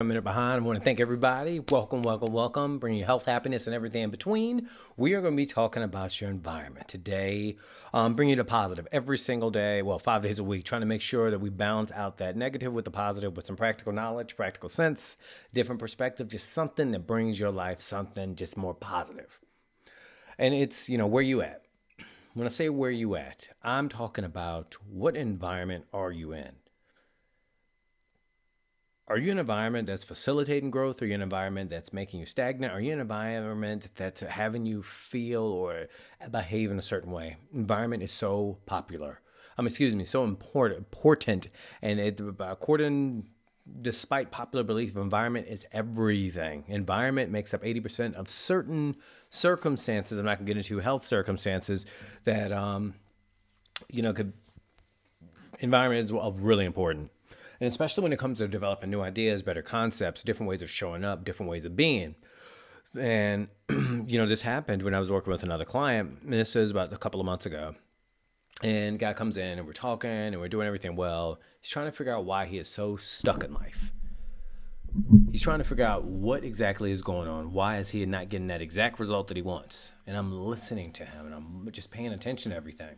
A minute behind. I want to thank everybody. Welcome, welcome, welcome. Bringing you health, happiness, and everything in between. We are going to be talking about your environment today. Bringing you the positive every single day. Well, 5 days a week. Trying to make sure that we balance out that negative with the positive with some practical knowledge, practical sense, different perspective. Just something that brings your life something just more positive. And it's where you at. When I say where you at, I'm talking about what environment are you in. Are you in an environment that's facilitating growth? Are you in an environment that's making you stagnant? Are you in an environment that's having you feel or behave in a certain way? Environment is so popular. So important, and despite popular belief, environment is everything. Environment makes up 80% of certain circumstances. I'm not going to get into health circumstances that could environment is really important. And especially when it comes to developing new ideas, better concepts, different ways of showing up, different ways of being. And, this happened when I was working with another client. And this is about a couple of months ago. And guy comes in and we're talking and we're doing everything well. He's trying to figure out why he is so stuck in life. He's trying to figure out what exactly is going on. Why is he not getting that exact result that he wants? And I'm listening to him and I'm just paying attention to everything.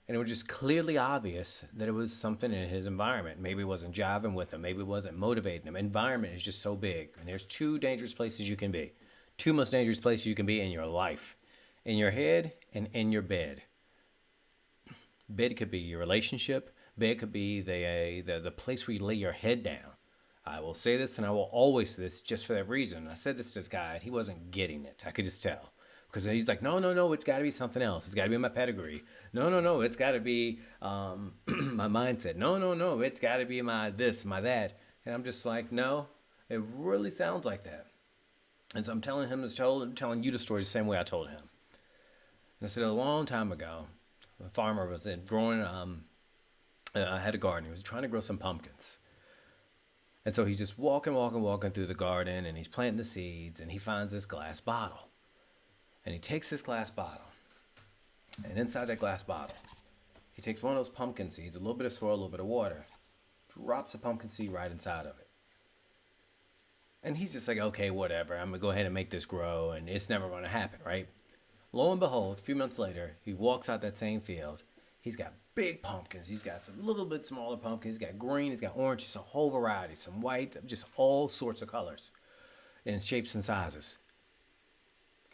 And it was just clearly obvious that it was something in his environment. Maybe it wasn't jiving with him. Maybe it wasn't motivating him. Environment is just so big. And there's two dangerous places you can be. Two most dangerous places you can be in your life. In your head and in your bed. Bed could be your relationship. Bed could be the place where you lay your head down. I will say this and I will always say this just for that reason. I said this to this guy and he wasn't getting it. I could just tell. Because he's like, no, it's got to be something else. It's got to be my pedigree. No, it's got to be my mindset. No, it's got to be my this, my that. And I'm just like, no, it really sounds like that. And so I'm telling telling you the story the same way I told him. And I said a long time ago, a farmer was growing. I had a garden. He was trying to grow some pumpkins. And so he's just walking through the garden, and he's planting the seeds, and he finds this glass bottle. And he takes this glass bottle, and inside that glass bottle, he takes one of those pumpkin seeds, a little bit of soil, a little bit of water, drops a pumpkin seed right inside of it. And he's just like, okay, whatever, I'm going to go ahead and make this grow, and it's never going to happen, right? Lo and behold, a few months later, he walks out that same field. He's got big pumpkins. He's got some little bit smaller pumpkins. He's got green, he's got orange, just a whole variety, some white, just all sorts of colors and shapes and sizes.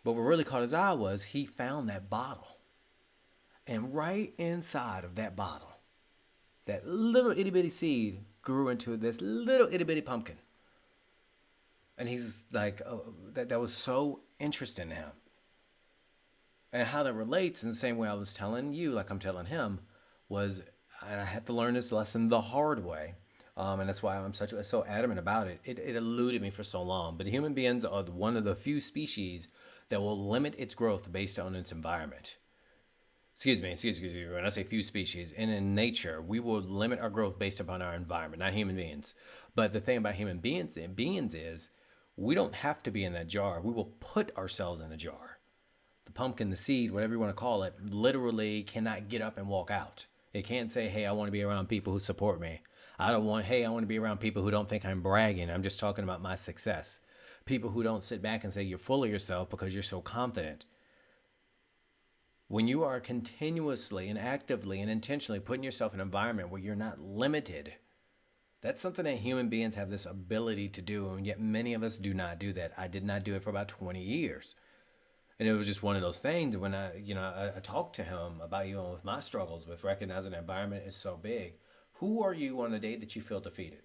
But what really caught his eye was he found that bottle. And right inside of that bottle, that little itty bitty seed grew into this little itty bitty pumpkin. And he's like, oh, that was so interesting to him. And how that relates in the same way I was telling you, like I'm telling him, was, and I had to learn this lesson the hard way. And that's why I'm so adamant about it. It eluded me for so long. But human beings are one of the few species that will limit its growth based on its environment. Excuse me. When I say few species, and in nature, we will limit our growth based upon our environment, not human beings. But the thing about human beings is we don't have to be in that jar. We will put ourselves in the jar. The pumpkin, the seed, whatever you want to call it, literally cannot get up and walk out. It can't say, hey, I want to be around people who support me. I want to be around people who don't think I'm bragging. I'm just talking about my success. People who don't sit back and say you're full of yourself because you're so confident. When you are continuously and actively and intentionally putting yourself in an environment where you're not limited, that's something that human beings have this ability to do, and yet many of us do not do that. I did not do it for about 20 years. And it was just one of those things when I talked to him about even with my struggles with recognizing the environment is so big. Who are you on the day that you feel defeated?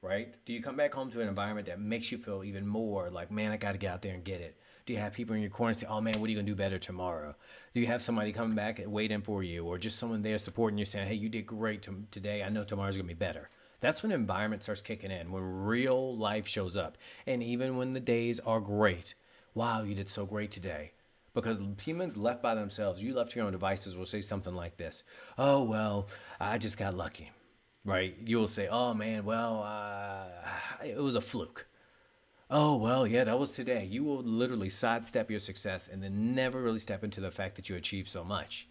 Right? Do you come back home to an environment that makes you feel even more like, man, I got to get out there and get it? Do you have people in your corner say, oh, man, what are you going to do better tomorrow? Do you have somebody coming back and waiting for you, or just someone there supporting you saying, hey, you did great today. I know tomorrow's going to be better. That's when the environment starts kicking in, when real life shows up. And even when the days are great, wow, you did so great today. Because humans left by themselves, you left to your own devices, will say something like this. Oh, well, I just got lucky. Right? You will say, oh, man, well, it was a fluke. Oh, well, yeah, that was today. You will literally sidestep your success and then never really step into the fact that you achieved so much.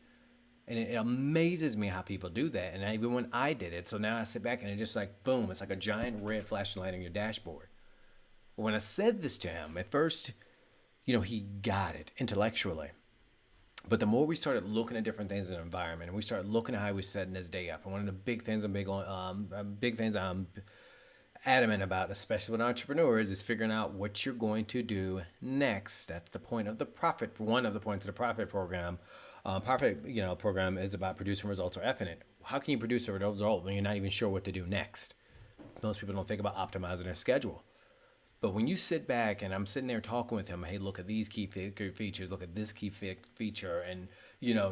And it amazes me how people do that. And even when I did it, so now I sit back and it just like boom, it's like a giant red flashing light on your dashboard. When I said this to him, at first, he got it intellectually. But the more we started looking at different things in the environment, and we started looking at how he was setting his day up, and one of the big things I'm adamant about, especially with entrepreneurs, is figuring out what you're going to do next. That's the point of the profit. One of the points of the profit program. Program is about producing results or effing it. How can you produce a result when you're not even sure what to do next? Most people don't think about optimizing their schedule. But when you sit back and I'm sitting there talking with him, hey, look at these key features, look at this key feature, and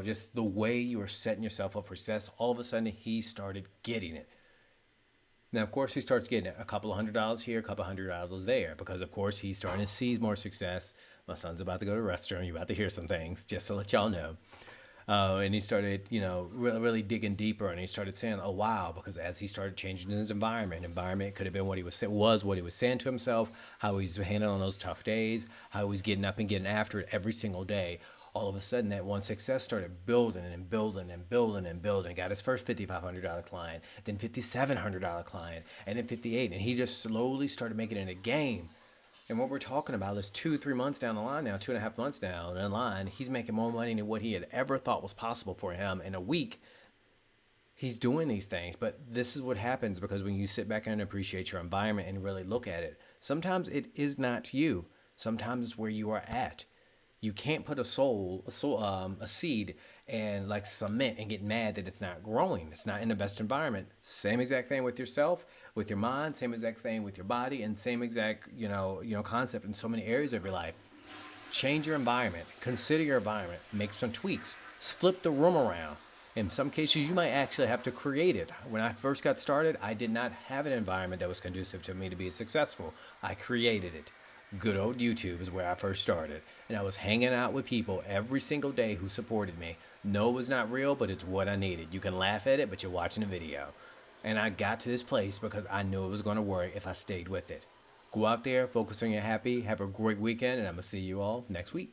just the way you are setting yourself up for success, all of a sudden he started getting it. Now, of course, he starts getting a couple of $100 here, a couple of $100 there, because of course he's starting to see more success. My son's about to go to the restaurant. You're about to hear some things, just to let y'all know. And he started, really digging deeper, and he started saying, "Oh wow!" Because as he started changing his environment could have been what he was what he was saying to himself, how he's handling those tough days, how he was getting up and getting after it every single day. All of a sudden, that one success started building and building and building and building. Got his first $5,500 client, then $5,700 client, and then 58, and he just slowly started making it a game. And what we're talking about is 2-3 months down the line now, 2.5 months down the line, he's making more money than what he had ever thought was possible for him in a week. He's doing these things, but this is what happens because when you sit back and appreciate your environment and really look at it, sometimes it is not you. Sometimes it's where you are at. You can't put a seed and like cement and get mad that it's not growing. It's not in the best environment. Same exact thing with yourself, with your mind, same exact thing with your body, and same exact, concept in so many areas of your life. Change your environment. Consider your environment. Make some tweaks. Flip the room around. In some cases, you might actually have to create it. When I first got started, I did not have an environment that was conducive to me to be successful. I created it. Good old YouTube is where I first started. And I was hanging out with people every single day who supported me. No, it was not real, but it's what I needed. You can laugh at it, but you're watching a video. And I got to this place because I knew it was going to work if I stayed with it. Go out there, focus on your happy, have a great weekend, and I'm going to see you all next week.